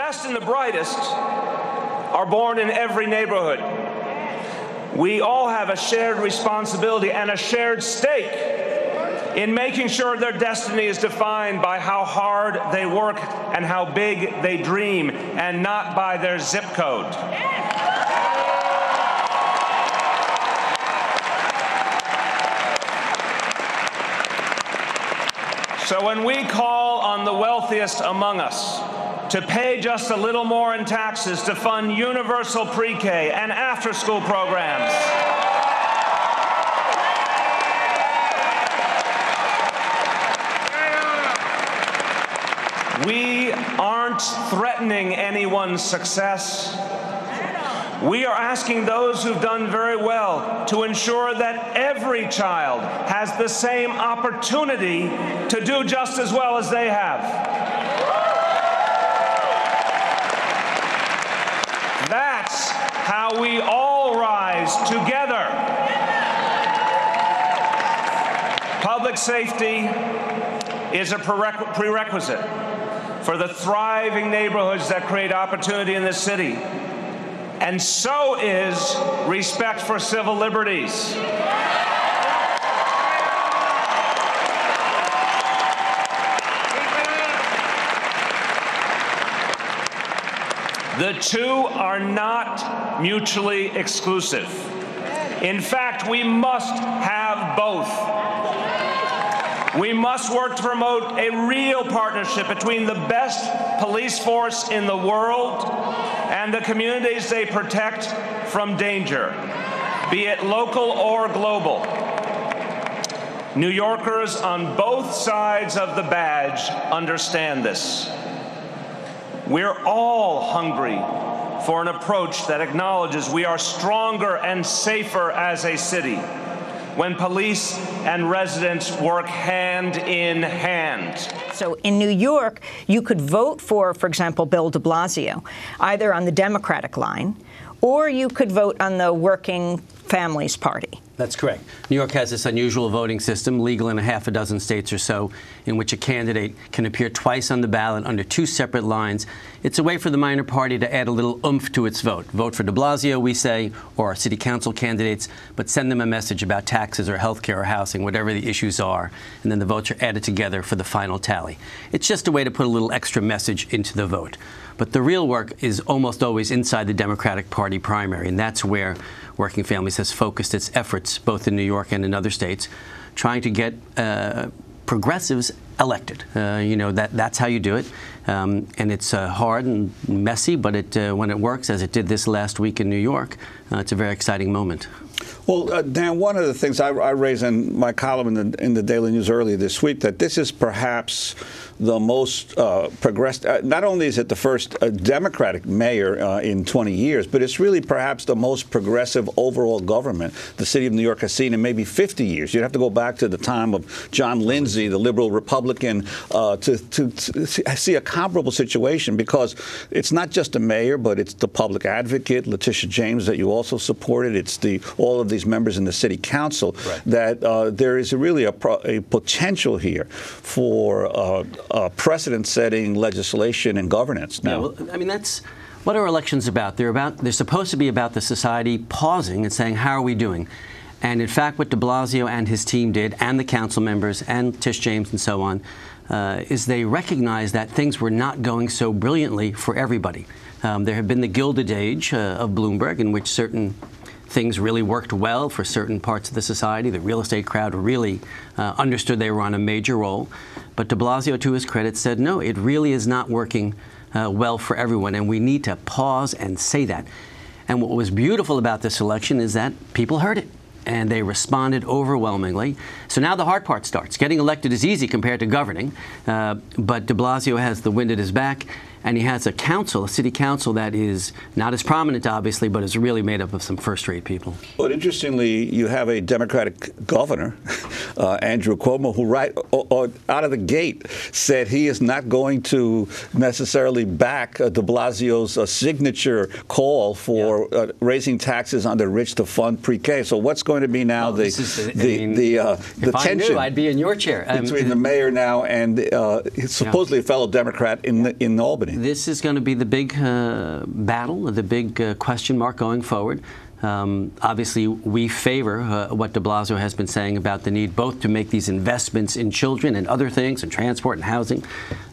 best and the brightest are born in every neighborhood. We all have a shared responsibility and a shared stake in making sure their destiny is defined by how hard they work and how big they dream, and not by their zip code. So when we call on the wealthiest among us to pay just a little more in taxes to fund universal pre-K and after-school programs, we aren't threatening anyone's success. We are asking those who've done very well to ensure that every child has the same opportunity to do just as well as they have. That's how we all rise together. Public safety is a prerequisite for the thriving neighborhoods that create opportunity in this city. And so is respect for civil liberties. The two are not mutually exclusive. In fact, we must have both. We must work to promote a real partnership between the best police force in the world and the communities they protect from danger, be it local or global. New Yorkers on both sides of the badge understand this. We're all hungry for an approach that acknowledges we are stronger and safer as a city when police and residents work hand in hand. So in New York, you could vote for example, Bill de Blasio, either on the Democratic line, or you could vote on the Working Families Party. That's correct. New York has this unusual voting system, legal in a half a dozen states or so, in which a candidate can appear twice on the ballot under two separate lines. It's a way for the minor party to add a little oomph to its vote. Vote for de Blasio, we say, or our city council candidates, but send them a message about taxes or health care or housing, whatever the issues are, and then the votes are added together for the final tally. It's just a way to put a little extra message into the vote. But the real work is almost always inside the Democratic Party primary, and that's where Working Families has focused its efforts, both in New York and in other states, trying to get progressives elected. That's how you do it. And it's hard and messy, but when it works, as it did this last week in New York, it's a very exciting moment. Well, Dan, one of the things I raised in my column in the Daily News earlier this week, that this is perhaps the most progressive. Not only is it the first Democratic mayor in 20 years, but it's really perhaps the most progressive overall government the city of New York has seen in maybe 50 years. You'd have to go back to the time of John Lindsay, the liberal Republican, to see a comparable situation, because it's not just the mayor, but it's the public advocate, Letitia James, that you also supported. It's all of these members in the city council, right, that there is really a potential here for precedent-setting legislation and governance now. Yeah, well, I mean, that's what are elections about. They're supposed to be about the society pausing and saying, how are we doing? And in fact, what de Blasio and his team did, and the council members, and Tish James and so on, is they recognized that things were not going so brilliantly for everybody. There had been the Gilded Age of Bloomberg, in which certain things really worked well for certain parts of the society. The real estate crowd really understood they were on a major roll. But de Blasio, to his credit, said, no, it really is not working well for everyone, and we need to pause and say that. And what was beautiful about this election is that people heard it, and they responded overwhelmingly. So now the hard part starts. Getting elected is easy compared to governing, but de Blasio has the wind at his back, and he has a council, a city council, that is not as prominent, obviously, but is really made up of some first-rate people. But interestingly, you have a Democratic governor, Andrew Cuomo, who out of the gate said he is not going to necessarily back de Blasio's signature call for raising taxes on the rich to fund pre-K. So what's going to be now the tension? Knew, I'd be in your chair. Between the mayor now and supposedly a fellow Democrat in Albany. Albany? This is going to be the big battle, the big question mark going forward. Obviously, we favor what de Blasio has been saying about the need both to make these investments in children and other things, and transport and housing,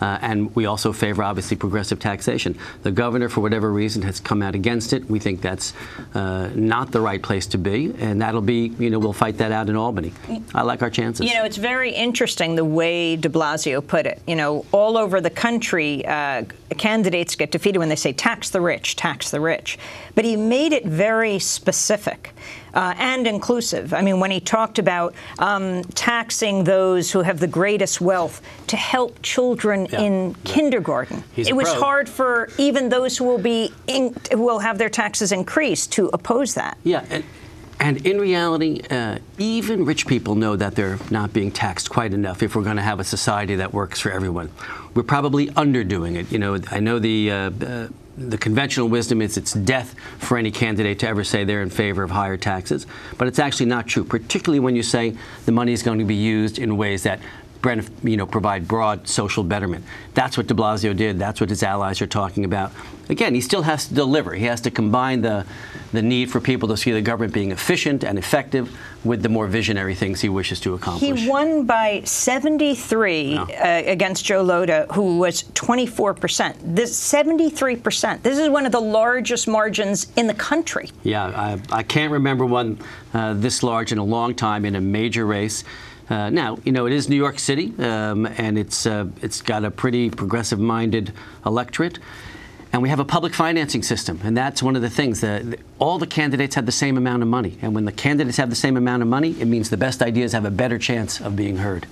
and we also favor, obviously, progressive taxation. The governor, for whatever reason, has come out against it. We think that's not the right place to be, and that'll be, we'll fight that out in Albany. I like our chances. It's very interesting the way de Blasio put it. All over the country, candidates get defeated when they say tax the rich, tax the rich. But he made it very specific and inclusive. I mean, when he talked about taxing those who have the greatest wealth to help children in kindergarten, it was hard for even those who will have their taxes increased to oppose that. Yeah. And in reality, even rich people know that they're not being taxed quite enough if we're going to have a society that works for everyone. We're probably underdoing it. I know the conventional wisdom is it's death for any candidate to ever say they're in favor of higher taxes, but it's actually not true, particularly when you say the money is going to be used in ways that provide broad social betterment. That's what de Blasio did. That's what his allies are talking about. Again, he still has to deliver. He has to combine the need for people to see the government being efficient and effective with the more visionary things he wishes to accomplish. He won by 73 against Joe Lhota, who was 24%. This 73%. This is one of the largest margins in the country. Yeah, I can't remember one this large in a long time in a major race. Now, it is New York City, and it's got a pretty progressive-minded electorate. And we have a public financing system, and that's one of the things. All the candidates have the same amount of money, and when the candidates have the same amount of money, it means the best ideas have a better chance of being heard.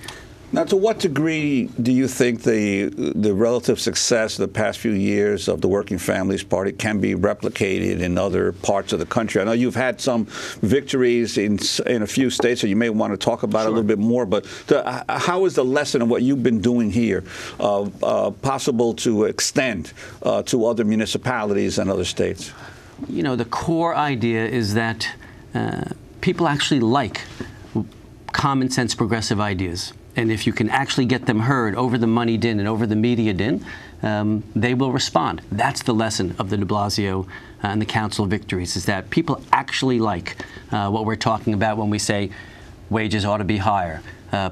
Now, to what degree do you think the relative success of the past few years of the Working Families Party can be replicated in other parts of the country? I know you've had some victories in a few states, so you may want to talk about it a little bit more, but how is the lesson of what you've been doing here possible to extend to other municipalities and other states? The core idea is that people actually like common sense progressive ideas. And if you can actually get them heard over the money din and over the media din, they will respond. That's the lesson of the de Blasio and the Council of Victories, is that people actually like what we're talking about when we say wages ought to be higher,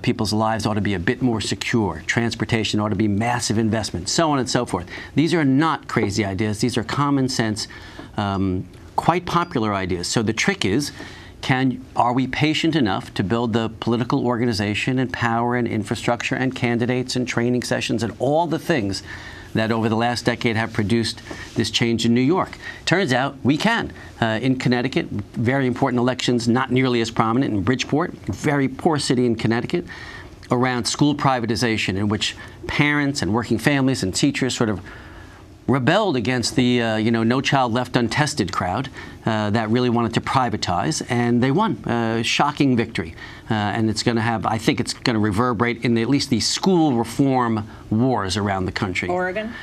people's lives ought to be a bit more secure, transportation ought to be massive investment, so on and so forth. These are not crazy ideas. These are common sense, quite popular ideas. So the trick is, are we patient enough to build the political organization and power and infrastructure and candidates and training sessions and all the things that over the last decade have produced this change in New York? Turns out we can. In Connecticut, very important elections, not nearly as prominent in Bridgeport, very poor city in Connecticut, around school privatization, in which parents and working families and teachers sort of rebelled against the No Child Left Untested crowd that really wanted to privatize, and they won. Shocking victory. And it's going to have, I think it's going to reverberate in at least the school reform wars around the country. Oregon?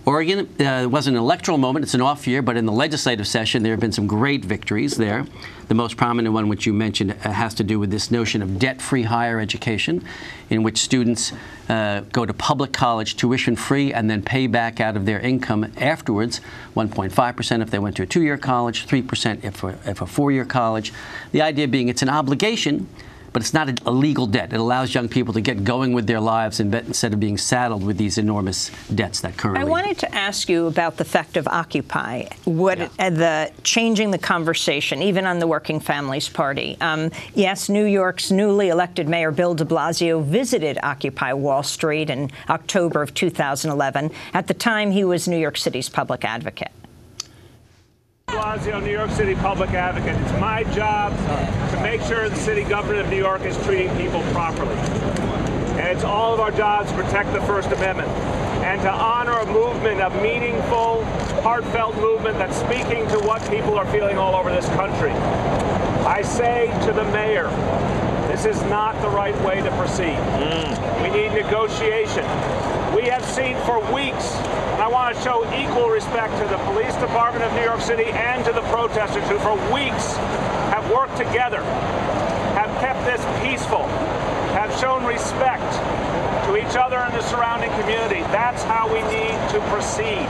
Oregon was an electoral moment. It's an off year, but in the legislative session, there have been some great victories there. The most prominent one, which you mentioned, has to do with this notion of debt-free higher education, in which students go to public college tuition-free and then pay back out of their income afterwards, 1.5% if they went to a 2-year college, 3% if a 4-year college. The idea being it's an obligation, but it's not a legal debt. It allows young people to get going with their lives instead of being saddled with these enormous debts that currently. I wanted to ask you about the effect of Occupy, the changing the conversation, even on the Working Families Party. Yes, New York's newly elected Mayor Bill de Blasio visited Occupy Wall Street in October of 2011. At the time, he was New York City's public advocate. Blasio, New York City public advocate. It's my job to make sure the city government of New York is treating people properly. And it's all of our jobs to protect the First Amendment and to honor a movement, a meaningful, heartfelt movement that's speaking to what people are feeling all over this country. I say to the mayor, this is not the right way to proceed. We need negotiation. We have seen for weeks, and I want to show equal respect to the police department of New York City and to the protesters who for weeks have worked together, have kept this peaceful, have shown respect to each each other and the surrounding community. That's how we need to proceed.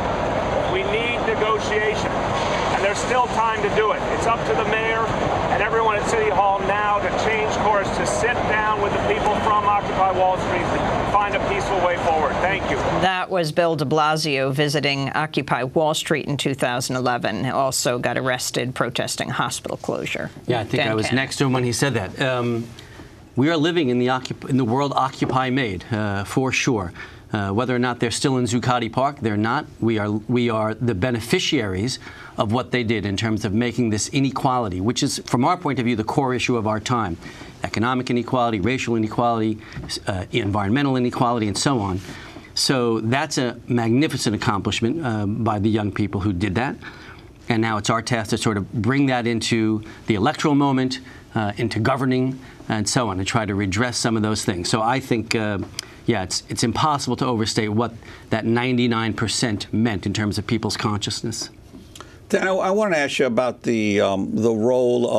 We need negotiation, and there's still time to do it. It's up to the mayor and everyone at City Hall now to change course, to sit down with the people from Occupy Wall Street and find a peaceful way forward. Thank you. That was Bill de Blasio visiting Occupy Wall Street in 2011. He also got arrested protesting hospital closure. Yeah, I think I was next to him when he said that. We are living in the world Occupy made, for sure. Whether or not they're still in Zuccotti Park, they're not. We are the beneficiaries of what they did in terms of making this inequality, which is, from our point of view, the core issue of our time. Economic inequality, racial inequality, environmental inequality, and so on. So that's a magnificent accomplishment by the young people who did that. And now it's our task to sort of bring that into the electoral moment, into governing, and so on, and try to redress some of those things. So I think, yeah, it's impossible to overstate what that 99% meant in terms of people's consciousness. Dan, I want to ask you about the role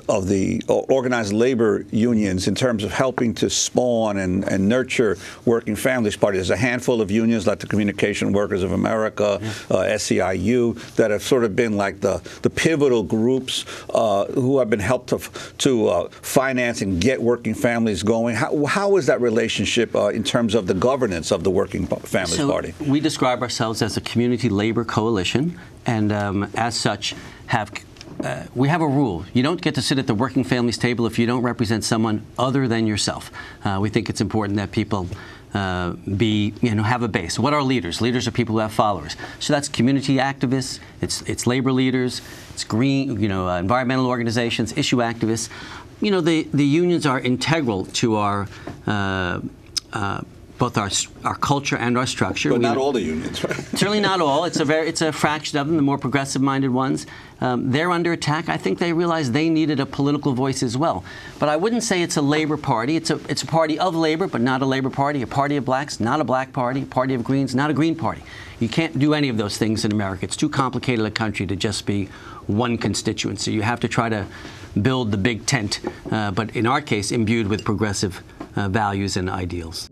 of the organized labor unions in terms of helping to spawn and nurture working families party. There's a handful of unions like the Communication Workers of America, SEIU, that have sort of been like the pivotal groups who have been helped to finance and get working families going. How is that relationship in terms of the governance of the Working Families Party? We describe ourselves as a community labor coalition, and as such we have a rule. You don't get to sit at the working families table if you don't represent someone other than yourself. We think it's important that people have a base. What are leaders? Leaders are people who have followers. So that's community activists, it's labor leaders, it's green, environmental organizations, issue activists. The unions are integral to our both our culture and our structure. But not all the unions, right? Certainly not all. It's a fraction of them, the more progressive-minded ones. They're under attack. I think they realized they needed a political voice as well. But I wouldn't say it's a labor party. It's a party of labor, but not a labor party. A party of blacks, not a black party. A party of greens, not a green party. You can't do any of those things in America. It's too complicated a country to just be one constituency. You have to try to build the big tent, but in our case, imbued with progressive values and ideals.